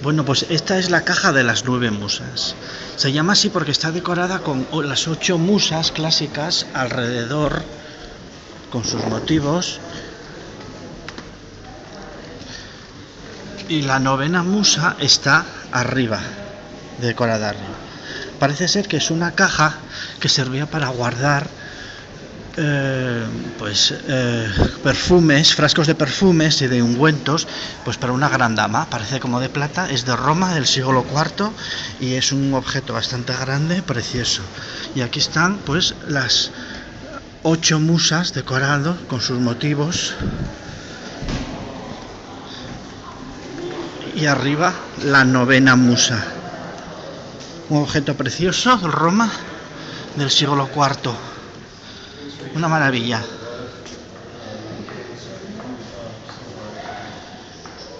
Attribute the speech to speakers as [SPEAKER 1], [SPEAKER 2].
[SPEAKER 1] Bueno, pues esta es la caja de las 9 musas. Se llama así porque está decorada con las 8 musas clásicas alrededor, con sus motivos. Y la 9ª musa está arriba, decorada arriba. Parece ser que es una caja que servía para guardar perfumes, frascos de perfumes y de ungüentos, pues para una gran dama. Parece como de plata, es de Roma del siglo IV y es un objeto bastante grande, precioso. Y aquí están pues las 8 musas decoradas con sus motivos. Y arriba la 9ª musa. Un objeto precioso, Roma del siglo IV. Una maravilla.